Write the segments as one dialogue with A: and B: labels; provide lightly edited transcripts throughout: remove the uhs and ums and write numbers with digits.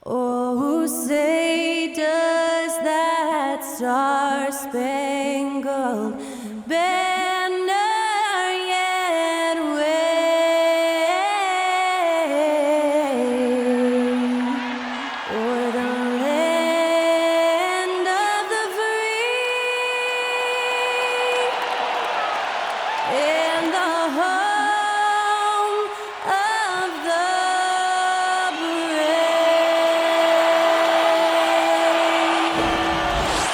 A: Oh, say does that star-spangled banner yet wave o'er the land of the free and the home of the brave.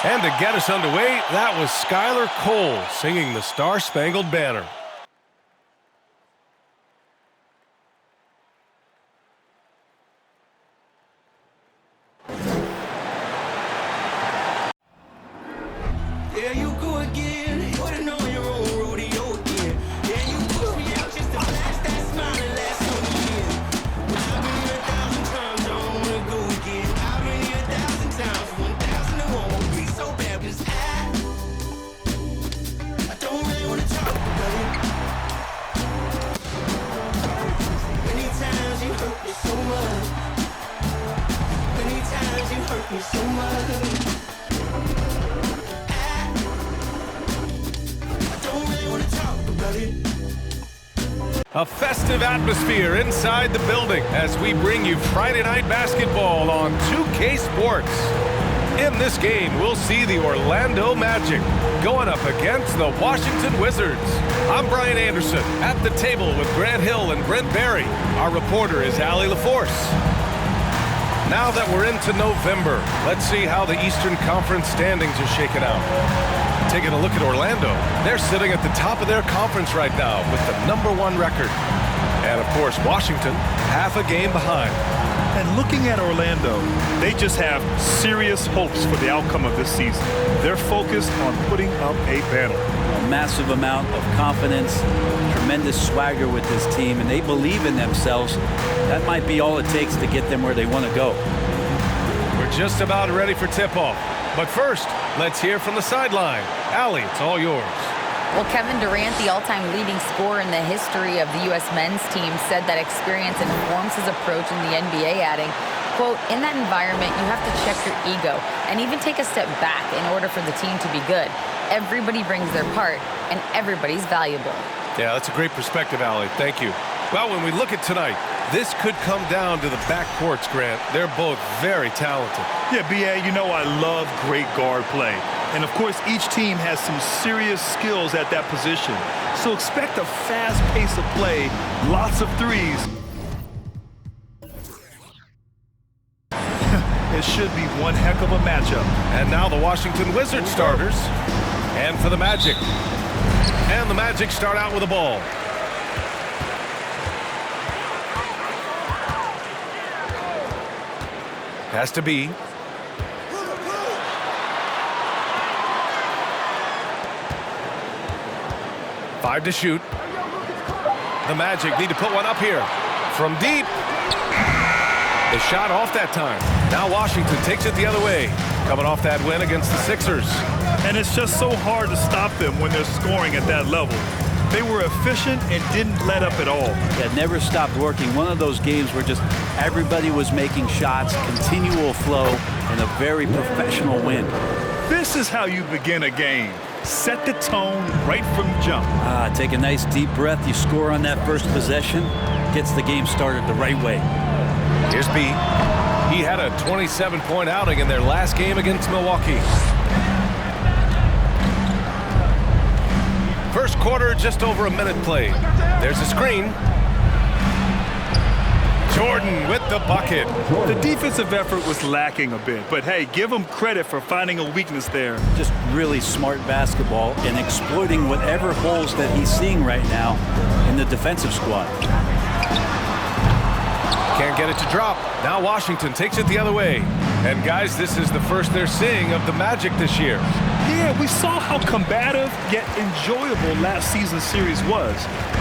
B: And to get us underway, that was Skylar Cole singing the Star-Spangled Banner.
C: Yeah, you go again. Putting on your own rodeo again. Yeah, you put me out just to flash that smile and last on the year. But I've been here 1,000 times, I don't wanna go again. I've been here 1,000 times, 1,000 it won't be so bad, 'cause I don't really wanna talk about it. Many times you hurt me so much. Many times you hurt me so much.
B: A festive atmosphere inside the building as we bring you Friday Night Basketball on 2K Sports. In this game, we'll see the Orlando Magic going up against the Washington Wizards. I'm Brian Anderson at the table with Grant Hill and Brent Barry. Our reporter is Allie LaForce. Now that we're into November, let's see how the Eastern Conference standings are shaking out. Taking a look at Orlando, they're sitting at the top of their conference right now with the #1 record. And of course, Washington, half a game behind.
D: And looking at Orlando, they just have serious hopes for the outcome of this season. They're focused on putting up a banner.
E: A massive amount of confidence, tremendous swagger with this team, and they believe in themselves. That might be all it takes to get them where they want to go.
B: We're just about ready for tip-off. But first, let's hear from the sideline. Allie, it's all yours.
F: Well, Kevin Durant, the all-time leading scorer in the history of the U.S. men's team, said that experience informs his approach in the NBA, adding, quote, "In that environment, you have to check your ego and even take a step back in order for the team to be good. Everybody brings their part, and everybody's valuable."
B: Yeah, that's a great perspective, Allie. Thank you. Well, when we look at tonight, this could come down to the backcourts, Grant. They're both very talented.
D: Yeah, B.A., you know I love great guard play. And, of course, each team has some serious skills at that position. So expect a fast pace of play, lots of threes. It should be one heck of a matchup.
B: And now the Washington Wizards starters. And for the Magic. And the Magic start out with a ball. Has to be. Five to shoot. The Magic need to put one up here. From deep. The shot off that time. Now Washington takes it the other way. Coming off that win against the Sixers.
D: And it's just so hard to stop them when they're scoring at that level. They were efficient and didn't let up at all.
E: Yeah, never stopped working. One of those games where just everybody was making shots, continual flow, and a very professional win.
D: This is how you begin a game. Set the tone right from jump.
E: Take a nice deep breath. You score on that first possession. Gets the game started the right way.
B: Here's B. He had a 27-point outing in their last game against Milwaukee. First quarter, just over a minute played. There's a screen. Jordan with the bucket.
D: The defensive effort was lacking a bit, but hey, give him credit for finding a weakness there.
E: Just really smart basketball and exploiting whatever holes that he's seeing right now in the defensive squad.
B: Can't get it to drop. Now Washington takes it the other way. And guys, this is the first they're seeing of the Magic this year.
D: Yeah, we saw how combative yet enjoyable last season's series was.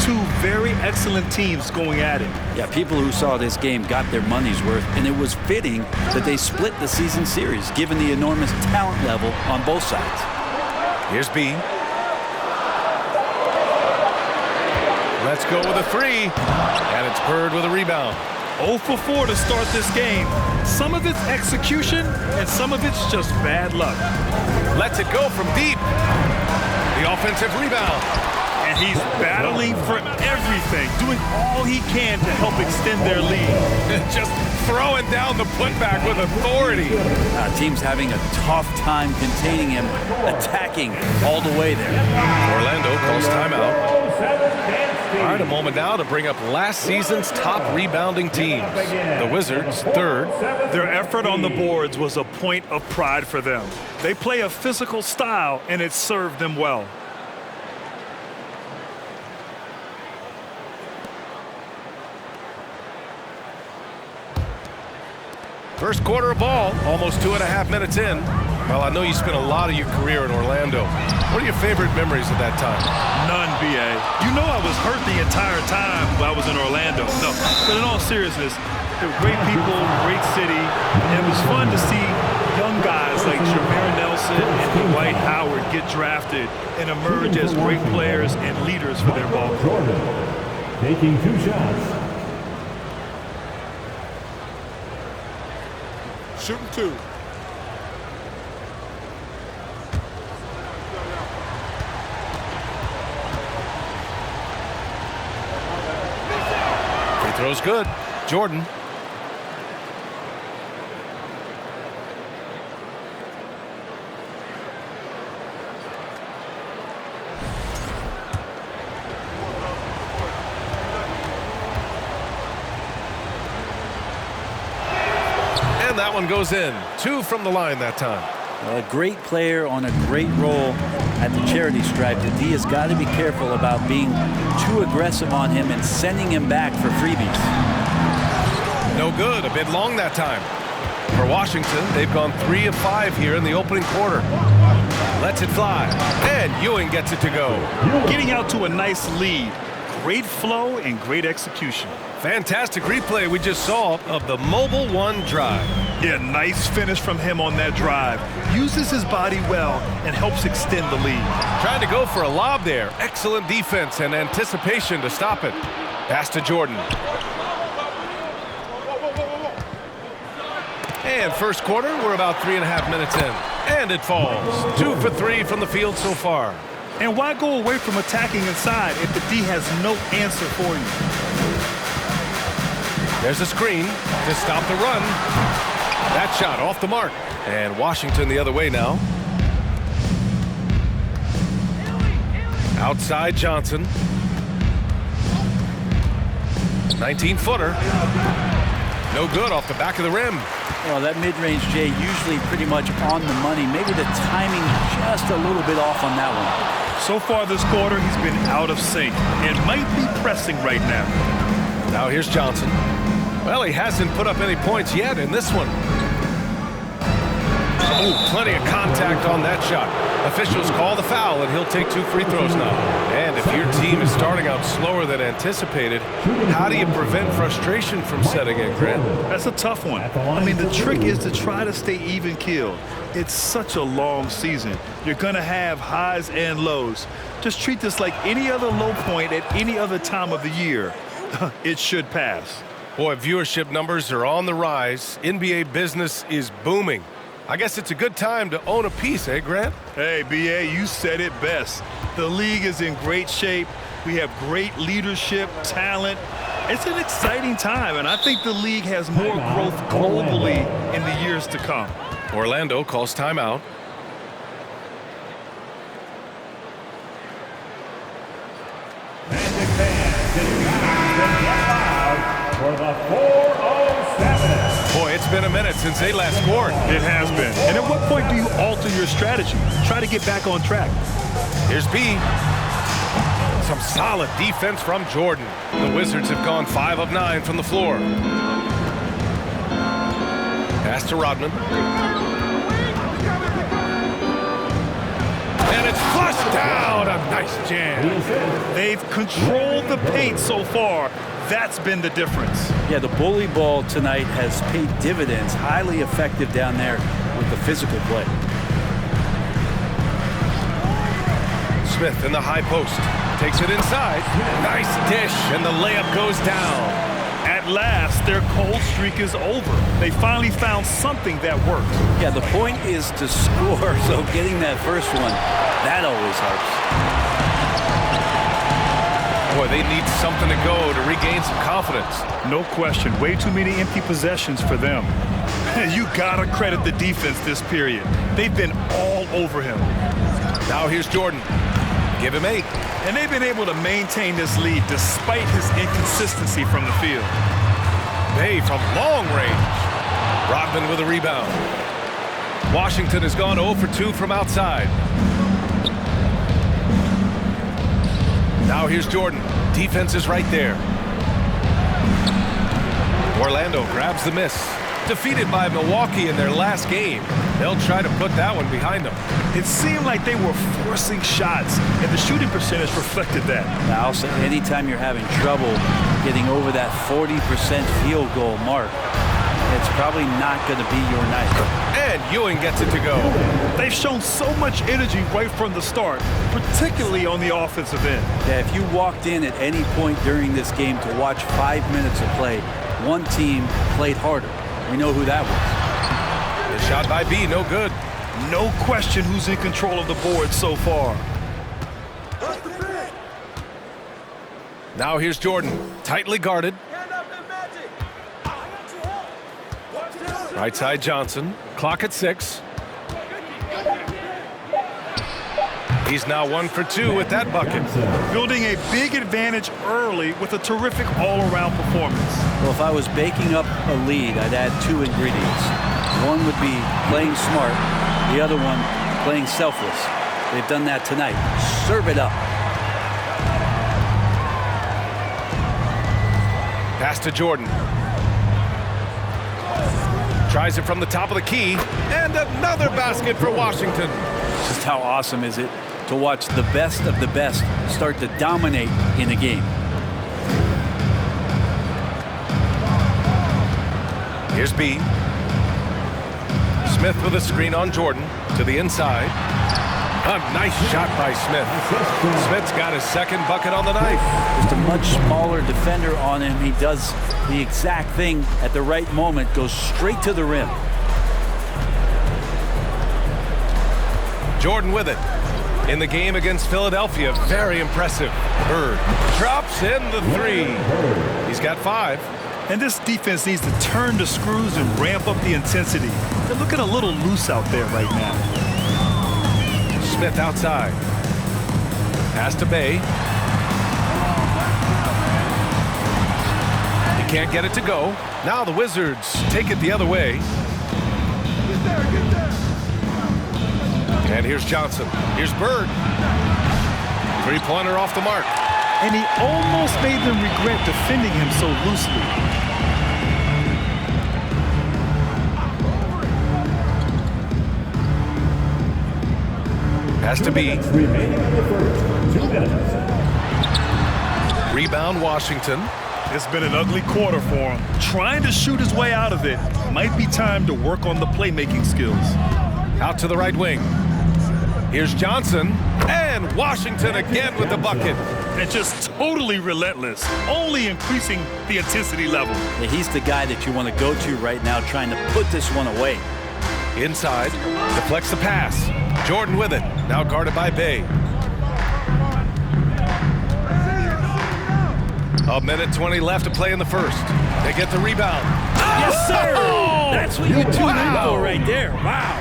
D: Two very excellent teams going at it.
E: Yeah, people who saw this game got their money's worth, and it was fitting that they split the season series, given the enormous talent level on both sides.
B: Here's B. Let's go with a three. And it's Bird with a rebound.
D: 0 for 4 to start this game. Some of it's execution, and some of it's just bad luck.
B: Lets it go from deep. The offensive rebound.
D: And he's battling for everything, doing all he can to help extend their lead.
B: Just throwing down the putback with authority.
E: Team's having a tough time containing him, attacking all the way there.
B: Orlando calls timeout. All right, a moment now to bring up last season's top rebounding teams. The Wizards, third.
D: Their effort on the boards was a point of pride for them. They play a physical style, and it served them well.
B: First quarter of ball, almost 2.5 minutes in. Well, I know you spent a lot of your career in Orlando. What are your favorite memories of that time?
D: None, B.A. You know I was hurt the entire time while I was in Orlando. No, but in all seriousness, they were great people, great city, and it was fun to see young guys like Jameer Nelson and Dwight Howard get drafted and emerge as great players and leaders for their ball.
G: Jordan taking 2 shots.
H: Shooting 2.
B: Free throw's good. Jordan. And that one goes in. 2 from the line that time.
E: A great player on a great role at the charity stripe. The D has got to be careful about being too aggressive on him and sending him back for freebies.
B: No good. A bit long that time. For Washington, they've gone 3 of 5 here in the opening quarter. Lets it fly. And Ewing gets it to go.
D: Getting out to a nice lead. Great flow and great execution.
B: Fantastic replay we just saw of the Mobile One drive.
D: Yeah, nice finish from him on that drive. Uses his body well and helps extend the lead.
B: Trying to go for a lob there. Excellent defense and anticipation to stop it. Pass to Jordan. And first quarter, we're about 3.5 minutes in. And it falls. 2 for 3 from the field so far.
D: And why go away from attacking inside if the D has no answer for you?
B: There's a screen to stop the run. That shot off the mark. And Washington the other way now. Outside Johnson. 19-footer. No good off the back of the rim.
E: Well, that mid-range, Jay, usually pretty much on the money. Maybe the timing just a little bit off on that one.
D: So far this quarter, he's been out of sync and might be pressing right now.
B: Now here's Johnson. Well, he hasn't put up any points yet in this one. Oh, plenty of contact on that shot. Officials call the foul, and he'll take 2 free throws now. And if your team is starting out slower than anticipated, how do you prevent frustration from setting in, Grant?
D: That's a tough one. I mean, the trick is to try to stay even-keeled. It's such a long season. You're going to have highs and lows. Just treat this like any other low point at any other time of the year. It should pass.
B: Boy, viewership numbers are on the rise. NBA business is booming. I guess it's a good time to own a piece, eh, Grant?
D: Hey, B.A., you said it best. The league is in great shape. We have great leadership, talent. It's an exciting time, and I think the league has more growth globally in the years to come.
B: Orlando calls timeout.
G: Magic fans, for the 407.
B: Boy, it's been a minute since they last scored.
D: It has been. And at what point do you alter your strategy? Try to get back on track.
B: Here's B. Some solid defense from Jordan. The Wizards have gone 5 of 9 from the floor. Pass to Rodman. And it's flushed down. A nice jam.
D: They've controlled the paint so far. That's been the difference.
E: Yeah, the bully ball tonight has paid dividends. Highly effective down there with the physical play.
B: Smith in the high post. Takes it inside. Nice dish, and the layup goes down.
D: At At last, their cold streak is over. They finally found something that works.
E: Yeah, the point is to score, so getting that first one, that always helps.
B: Boy, they need something to go to regain some confidence.
D: No question. Way too many empty possessions for them. You gotta credit the defense this period. They've been all over him.
B: Now here's Jordan. Give him 8.
D: And they've been able to maintain this lead despite his inconsistency from the field.
B: Bay from long range. Rodman with a rebound. Washington has gone 0 for 2 from outside. Now here's Jordan. Defense is right there. Orlando grabs the miss. Defeated by Milwaukee in their last game. They'll try to put that one behind them.
D: It seemed like they were forcing shots, and the shooting percentage reflected that.
E: Now, also, anytime you're having trouble getting over that 40% field goal mark, it's probably not going to be your night.
B: And Ewing gets it to go.
D: They've shown so much energy right from the start, particularly on the offensive end.
E: Yeah, if you walked in at any point during this game to watch 5 minutes of play, one team played harder. We know who that was.
B: The shot by B, no good.
D: No question who's in control of the board so far.
B: Now here's Jordan, tightly guarded. Right side Johnson, clock at 6. He's now 1 for 2 with that bucket.
D: Building a big advantage early with a terrific all-around performance.
E: Well, if I was baking up a lead, I'd add 2 ingredients. One would be playing smart, the other one playing selfless. They've done that tonight. Serve it up.
B: Pass to Jordan. Tries it from the top of the key, and another basket for Washington.
E: Just how awesome is it to watch the best of the best start to dominate in a game.
B: Here's B. Smith with a screen on Jordan to the inside. A nice shot by Smith. Smith's got his second bucket on the night.
E: Just a much smaller defender on him. He does the exact thing at the right moment, goes straight to the rim.
B: Jordan with it. In the game against Philadelphia, very impressive. Bird drops in the 3. He's got 5.
D: And this defense needs to turn the screws and ramp up the intensity. They're looking a little loose out there right now.
B: Smith outside. Pass to Bay. He can't get it to go. Now the Wizards take it the other way. And here's Johnson. Here's Bird. 3-pointer off the mark.
D: And he almost made them regret defending him so loosely.
B: Has to be.
G: Remaining in the first. 2 minutes.
B: Rebound Washington.
D: It's been an ugly quarter for him. Trying to shoot his way out of it. Might be time to work on the playmaking skills.
B: Out to the right wing. Here's Johnson. And Washington again with the bucket.
D: And just totally relentless. Only increasing the intensity level.
E: Yeah, he's the guy that you want to go to right now, trying to put this one away.
B: Inside. Deflects the pass. Jordan with it. Now guarded by Bay. A minute 20 left to play in the first. They get the rebound.
E: Yes, sir! That's what you tune in
B: Wow.
E: for right there. Wow.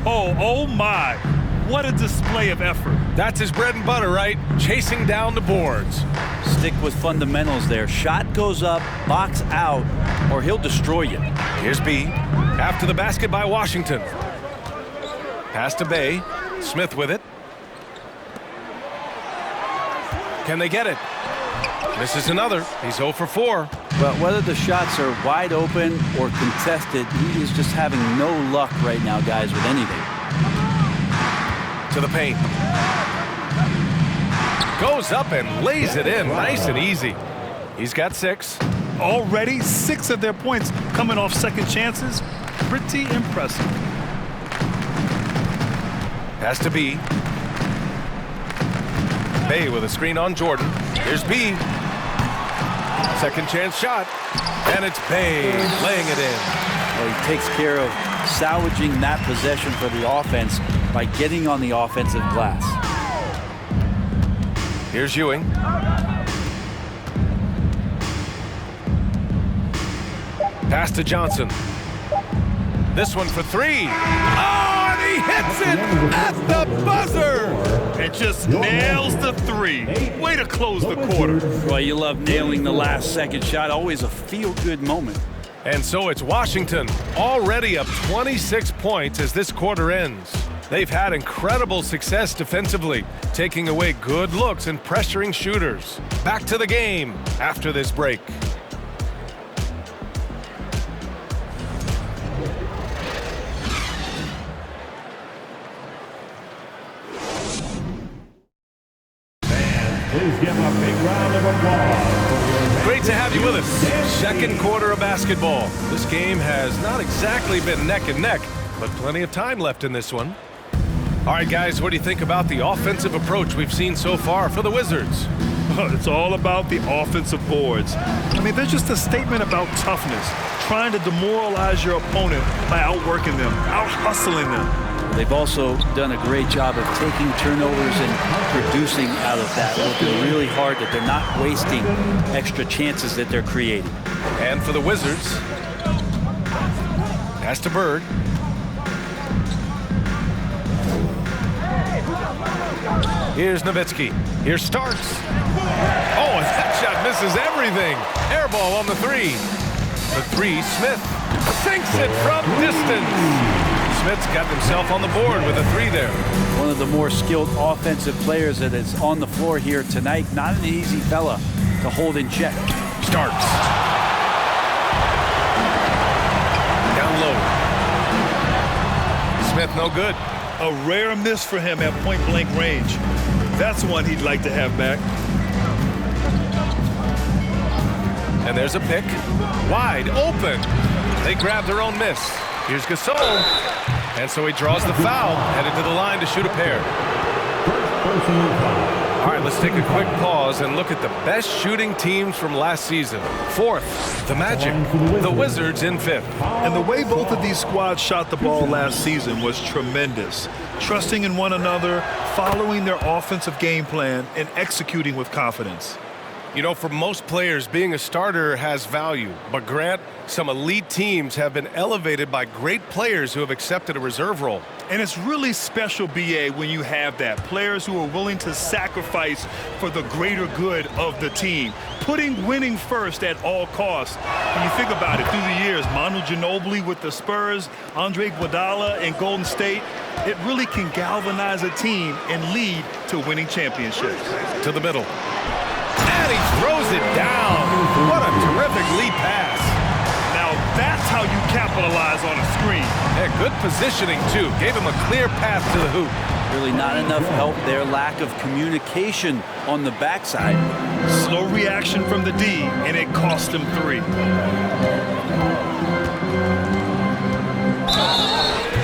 D: Oh my. What a display of effort.
B: That's his bread and butter, right? Chasing down the boards.
E: Stick with fundamentals there. Shot goes up, box out, or he'll destroy you.
B: Here's B. After the basket by Washington. Pass to Bay. Smith with it. Can they get it? Misses another. He's 0 for 4.
E: But whether the shots are wide open or contested, he is just having no luck right now, guys, with anything.
B: To the paint. Goes up and lays it in nice and easy. He's got 6.
D: Already 6 of their points coming off second chances. Pretty impressive.
B: Has to be. Bay with a screen on Jordan. Here's B. Second chance shot. And it's Bane laying it in.
E: Well, he takes care of salvaging that possession for the offense by getting on the offensive glass.
B: Here's Ewing. Pass to Johnson. This one for three. Oh, and he hits it at the buzzer.
D: And just nails the three. Way to close the quarter.
E: Well, you love nailing the last second shot. Always a feel-good moment.
B: And so it's Washington, already up 26 points as this quarter ends. They've had incredible success defensively, taking away good looks and pressuring shooters. Back to the game after this break.
G: Please give a big round of applause.
B: Great to have you with us. Second quarter of basketball. This game has not exactly been neck and neck, but plenty of time left in this one. All right, guys, what do you think about the offensive approach we've seen so far for the Wizards?
D: It's all about the offensive boards. I mean, they're just a statement about toughness, trying to demoralize your opponent by outworking them, out-hustling them.
E: They've also done a great job of taking turnovers and producing out of that, working really hard that they're not wasting extra chances that they're creating.
B: And for the Wizards, pass to Bird. Here's Nowitzki. Here's Starks. Oh, and that shot misses everything. Air ball on the three. The three, Smith sinks it from distance. Smith's got himself on the board with a three there.
E: One of the more skilled offensive players that is on the floor here tonight. Not an easy fella to hold in check.
B: Starks. Down low. Smith no good.
D: A rare miss for him at point-blank range. That's one he'd like to have back.
B: And there's a pick. Wide open. They grab their own miss. Here's Gasol. And so he draws the foul, headed to the line to shoot a pair. All right, let's take a quick pause and look at the best shooting teams from last season. Fourth, the Magic. The Wizards in fifth.
D: And the way both of these squads shot the ball last season was tremendous. Trusting in one another, following their offensive game plan, and executing with confidence.
B: You know, for most players, being a starter has value. But Grant, some elite teams have been elevated by great players who have accepted a reserve role.
D: And it's really special, B.A., when you have that. Players who are willing to sacrifice for the greater good of the team. Putting winning first at all costs. When you think about it, through the years, Manu Ginobili with the Spurs, Andre Iguodala in Golden State, it really can galvanize a team and lead to winning championships.
B: To the middle. And he throws it down. What a terrific lead pass.
D: Now that's how you capitalize on a screen.
B: Yeah, good positioning, too. Gave him a clear path to the hoop.
E: Really not enough help there. Lack of communication on the backside.
D: Slow reaction from the D, and it cost him three.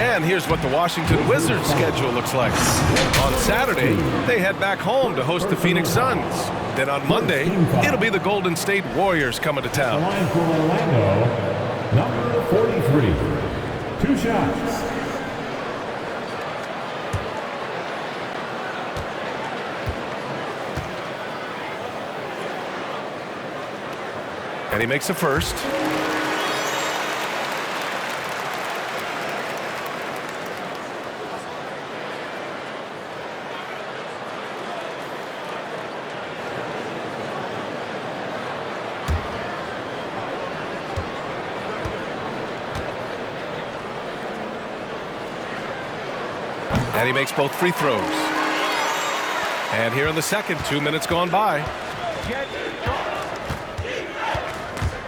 B: And here's what the Washington Wizards schedule looks like. On Saturday, they head back home to host the Phoenix Suns. Then on Monday, it'll be the Golden State Warriors coming to town.
G: Line for Orlando, number 43. 2 shots.
B: And he makes a first. And he makes both free throws. And here in the second, 2 minutes gone by.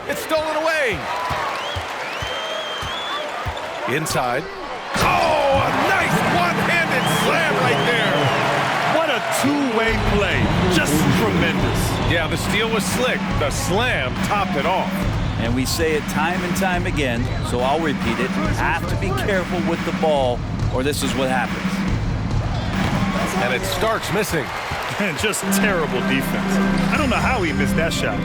B: It's stolen away. Inside. Oh, a nice one-handed slam right there.
D: What a two-way play. Just tremendous.
B: Yeah, the steal was slick. The slam topped it off.
E: And we say it time and time again, so I'll repeat it. Have to be careful with the ball, or this is what happens.
B: And it starts missing.
D: And just terrible defense. I don't know how he missed that shot.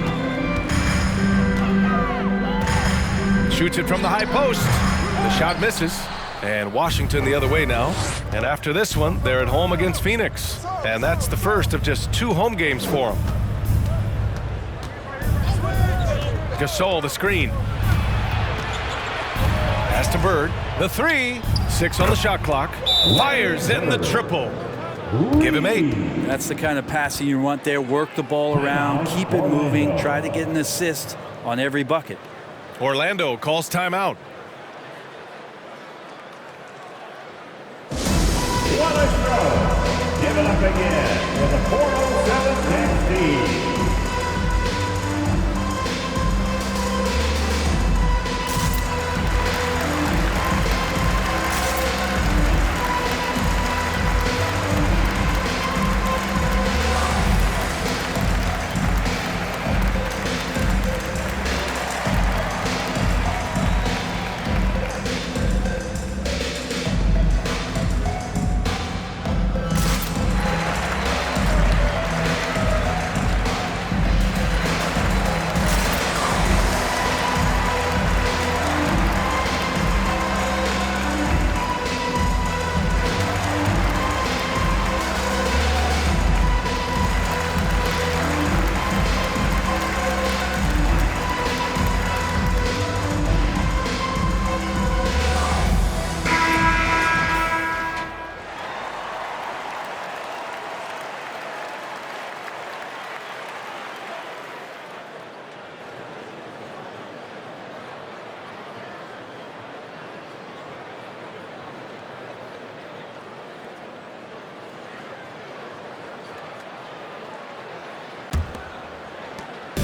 B: Shoots it from the high post. The shot misses. And Washington the other way now. And after this one, they're at home against Phoenix. And that's the first of just 2 home games for them. Gasol, the screen. Pass to Bird. The 3. 6 on the shot clock. Fires in the triple. Give him 8.
E: That's the kind of passing you want there. Work the ball around, keep it moving, try to get an assist on every bucket.
B: Orlando calls timeout.
G: What a throw. Give it up again with a 4:07 next lead.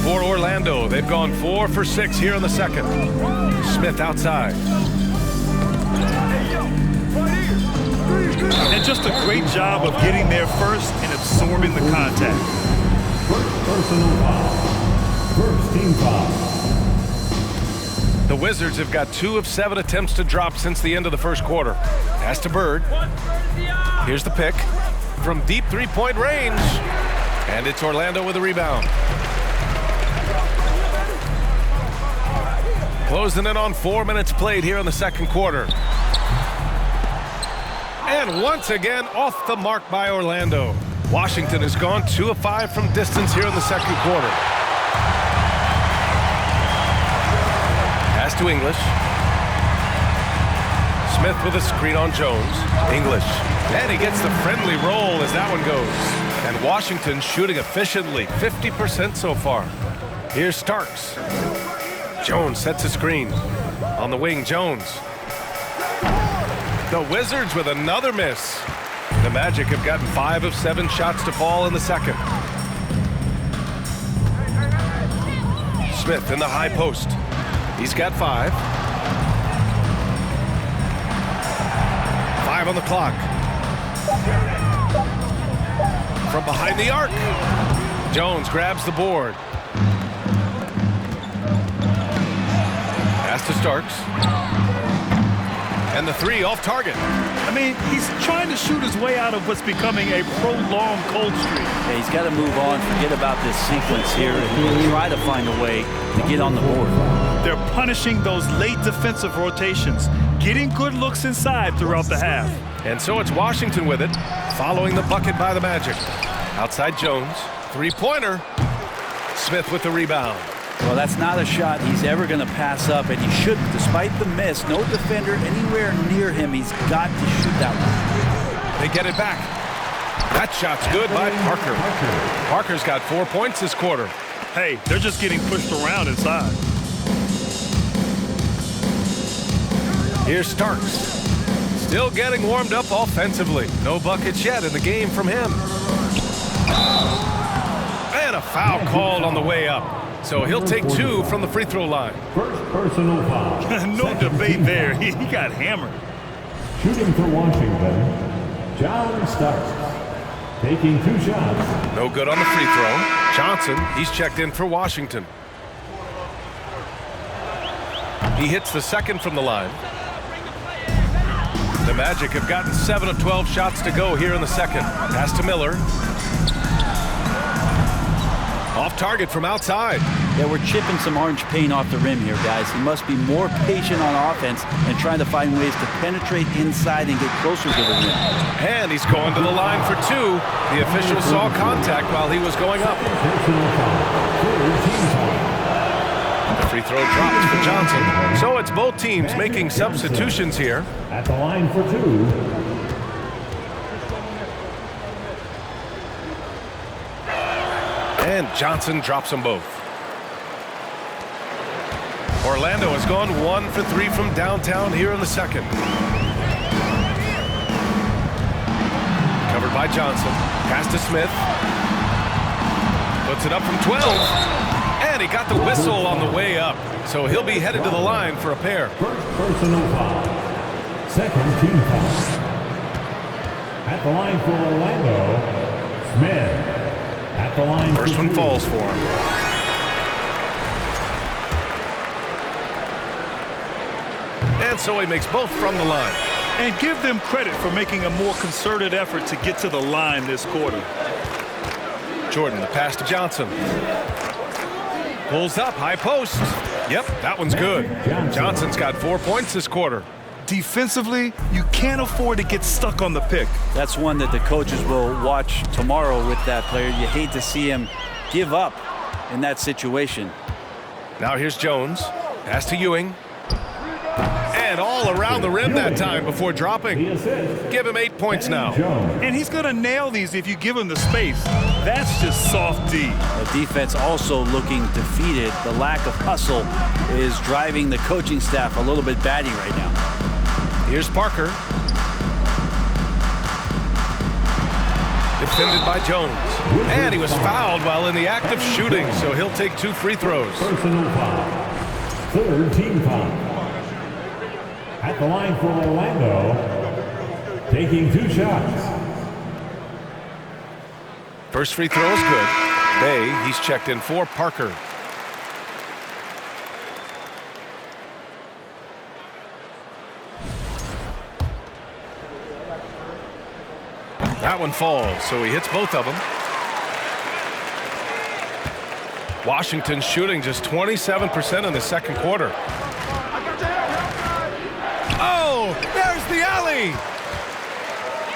B: For Orlando, they've gone 4 for 6 here in the second. Smith outside.
D: And just a great job of getting there first and absorbing the contact.
G: First personal foul. First team foul.
B: The Wizards have got 2 of 7 attempts to drop since the end of the first quarter. Pass to Bird. Here's the pick from deep 3-point range. And it's Orlando with a rebound. Closing in on 4 minutes played here in the second quarter. And once again, off the mark by Orlando. Washington has gone 2 of 5 from distance here in the second quarter. Pass to English. Smith with a screen on Jones. English. And he gets the friendly roll as that one goes. And Washington shooting efficiently, 50% so far. Here's Starks. Jones sets a screen. On the wing, Jones. The Wizards with another miss. The Magic have gotten 5 of 7 shots to fall in the second. Smith in the high post. He's got 5. 5 on the clock. From behind the arc. Jones grabs the board. Pass to Starks. And the 3 off target.
D: I mean, he's trying to shoot his way out of what's becoming a prolonged cold streak.
E: Yeah, he's got to move on, forget about this sequence here, and try to find a way to get on the board.
D: They're punishing those late defensive rotations, getting good looks inside throughout the half.
B: And so it's Washington with it, following the bucket by the Magic. Outside Jones, 3-pointer. Smith with the rebound.
E: Well, that's not a shot he's ever going to pass up, and he shouldn't. Despite the miss, no defender anywhere near him. He's got to shoot that one.
B: They get it back. That shot's good by Parker. Parker's got 4 points this quarter.
D: Hey, they're just getting pushed around inside.
B: Here's Starks. Still getting warmed up offensively. No buckets yet in the game from him. And a foul called on the way up. So he'll take 2 from the free throw line.
G: First personal foul.
D: No debate there. He got hammered.
G: Shooting for Washington, John Starks. Taking 2 shots.
B: No good on the free throw. Johnson, he's checked in for Washington. He hits the second from the line. The Magic have gotten 7 of 12 shots to go here in the second. Pass to Miller. Off target from outside.
E: Yeah, we're chipping some orange paint off the rim here, guys. He must be more patient on offense and trying to find ways to penetrate inside and get closer to the rim.
B: And he's going to the line for two. The official saw contact while he was going up. The free throw drops for Johnson. So it's both teams making substitutions here.
G: At the line for two.
B: And Johnson drops them both. Orlando has gone 1 for 3 from downtown here in the second. Covered by Johnson. Pass to Smith. Puts it up from 12. And he got the whistle on the way up. So he'll be headed to the line for a pair.
G: First personal foul. Second team foul. At the line for Orlando, Smith. At the line
B: First
G: for
B: one
G: two.
B: falls for him. And so he makes both from the line.
D: And give them credit for making a more concerted effort to get to the line this quarter.
B: Jordan, the pass to Johnson. Pulls up, high post. Yep, that one's good. Johnson's got 4 points this quarter.
D: Defensively, you can't afford to get stuck on the pick.
E: That's one that the coaches will watch tomorrow with that player. You hate to see him give up in that situation.
B: Now here's Jones. Pass to Ewing. And all around the rim that time before dropping. Give him 8 points now.
D: And he's going to nail these if you give him the space. That's just soft D.
E: The defense also looking defeated. The lack of hustle is driving the coaching staff a little bit batty right now.
B: Here's Parker. Defended by Jones. And he was fouled while in the act of shooting, so he'll take 2 free throws.
G: Personal foul. Third team foul. At the line for Orlando, taking 2 shots.
B: First free throw is good. Bay, he's checked in for Parker. That one falls, so he hits both of them. Washington shooting just 27% in the second quarter. Oh, there's the alley.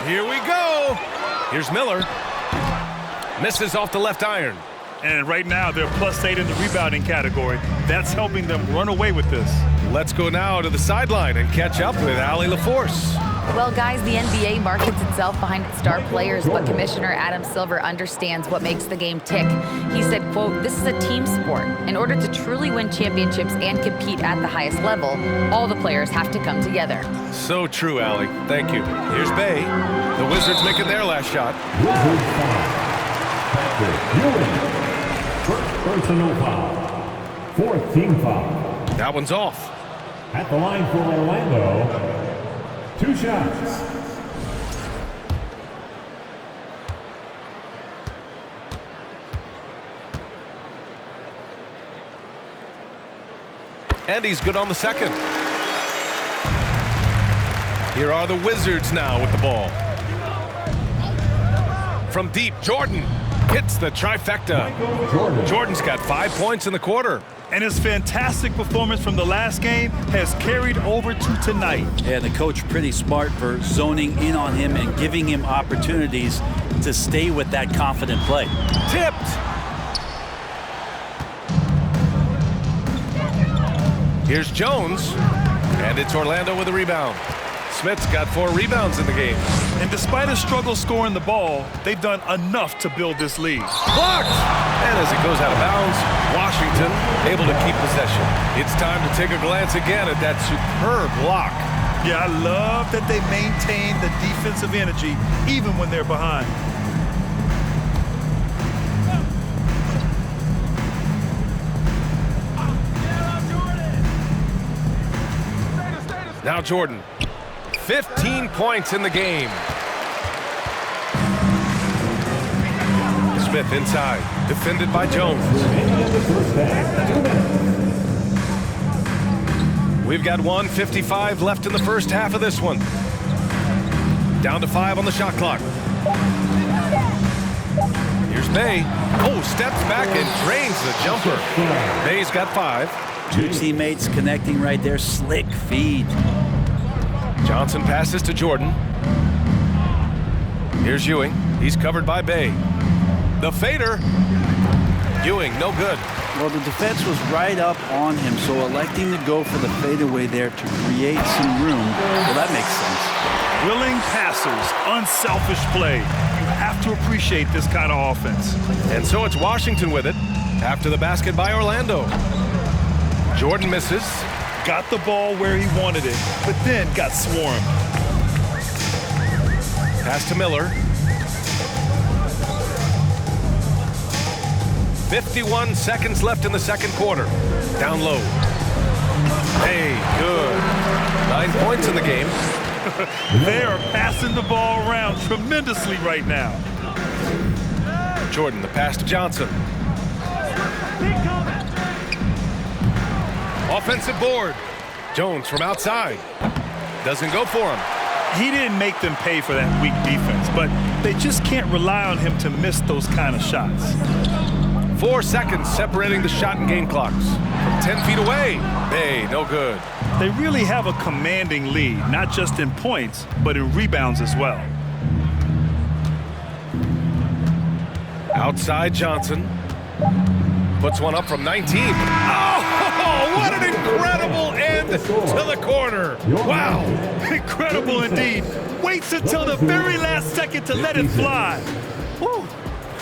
B: Here we go. Here's Miller. Misses off the left iron.
D: And right now, they're +8 in the rebounding category. That's helping them run away with this.
B: Let's go now to the sideline and catch up with Allie LaForce.
F: Well, guys, the NBA markets itself behind its star players, but Commissioner Adam Silver understands what makes the game tick. He said, quote, "This is a team sport. In order to truly win championships and compete at the highest level, all the players have to come together."
B: So true, Allie. Thank you. Here's Bay. The Wizards making their last shot.
G: Wizards foul. Patrick Ewing. First personal foul. Fourth team foul.
B: That one's off.
G: At the line for Orlando, 2 shots.
B: And he's good on the second. Here are the Wizards now with the ball. From deep, Jordan hits the trifecta. Jordan's got 5 points in the quarter.
D: And his fantastic performance from the last game has carried over to tonight.
E: Yeah, the coach pretty smart for zoning in on him and giving him opportunities to stay with that confident play.
B: Tipped. Here's Jones. And it's Orlando with a rebound. Smith's got 4 rebounds in the game.
D: And despite a struggle scoring the ball, they've done enough to build this lead.
B: Blocked! And as it goes out of bounds, Washington able to keep possession. It's time to take a glance again at that superb block.
D: Yeah, I love that they maintain the defensive energy even when they're behind.
B: Now Jordan. 15 points in the game. Smith inside, defended by Jones. We've got 1:55 left in the first half of this one. Down to 5 on the shot clock. Here's Bay. Oh, steps back and drains the jumper. Bay's got 5.
E: Two teammates connecting right there. Slick feed.
B: Johnson passes to Jordan. Here's Ewing. He's covered by Bay. The fader. Ewing, no good.
E: Well, the defense was right up on him, so electing to go for the fadeaway there to create some room, well, that makes sense.
D: Willing passers, unselfish play. You have to appreciate this kind of offense.
B: And so it's Washington with it after the basket by Orlando. Jordan misses.
D: Got the ball where he wanted it, but then got swarmed.
B: Pass to Miller. 51 seconds left in the second quarter. Down low. Hey, good. 9 points in the game.
D: They are passing the ball around tremendously right now.
B: Jordan, the pass to Johnson. Offensive board. Jones from outside. Doesn't go for him.
D: He didn't make them pay for that weak defense, but they just can't rely on him to miss those kind of shots.
B: 4 seconds separating the shot and game clocks. From 10 feet away. Hey, no good.
D: They really have a commanding lead, not just in points, but in rebounds as well.
B: Outside Johnson. Puts one up from 19. Oh, what an incredible end to the corner. Wow.
D: Incredible indeed. Waits until the very last second to let it fly. Whew.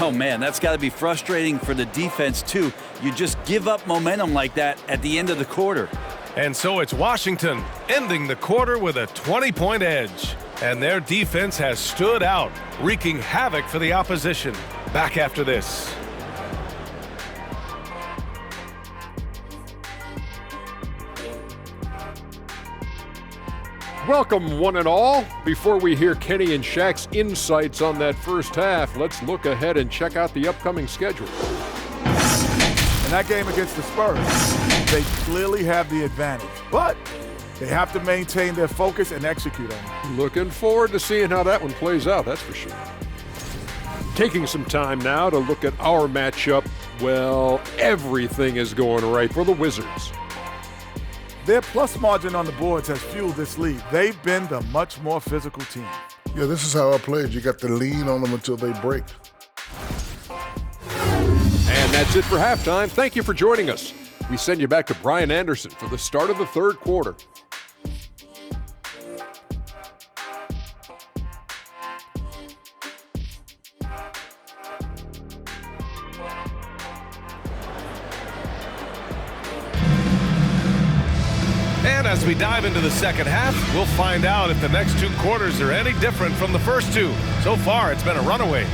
E: Oh, man, that's got to be frustrating for the defense, too. You just give up momentum like that at the end of the quarter.
B: And so it's Washington ending the quarter with a 20-point edge. And their defense has stood out, wreaking havoc for the opposition. Back after this.
H: Welcome, one and all. Before we hear Kenny and Shaq's insights on that first half, let's look ahead and check out the upcoming schedule.
I: In that game against the Spurs, they clearly have the advantage, but they have to maintain their focus and execute on it.
H: Looking forward to seeing how that one plays out, that's for sure. Taking some time now to look at our matchup. Well, everything is going right for the Wizards.
I: Their plus margin on the boards has fueled this lead. They've been the much more physical team.
J: Yeah, this is how I played. You got to lean on them until they break.
H: And that's it for halftime. Thank you for joining us. We send you back to Brian Anderson for the start of the third quarter.
B: And as we dive into the second half, we'll find out if the next 2 quarters are any different from the first 2. So far, it's been a runaway.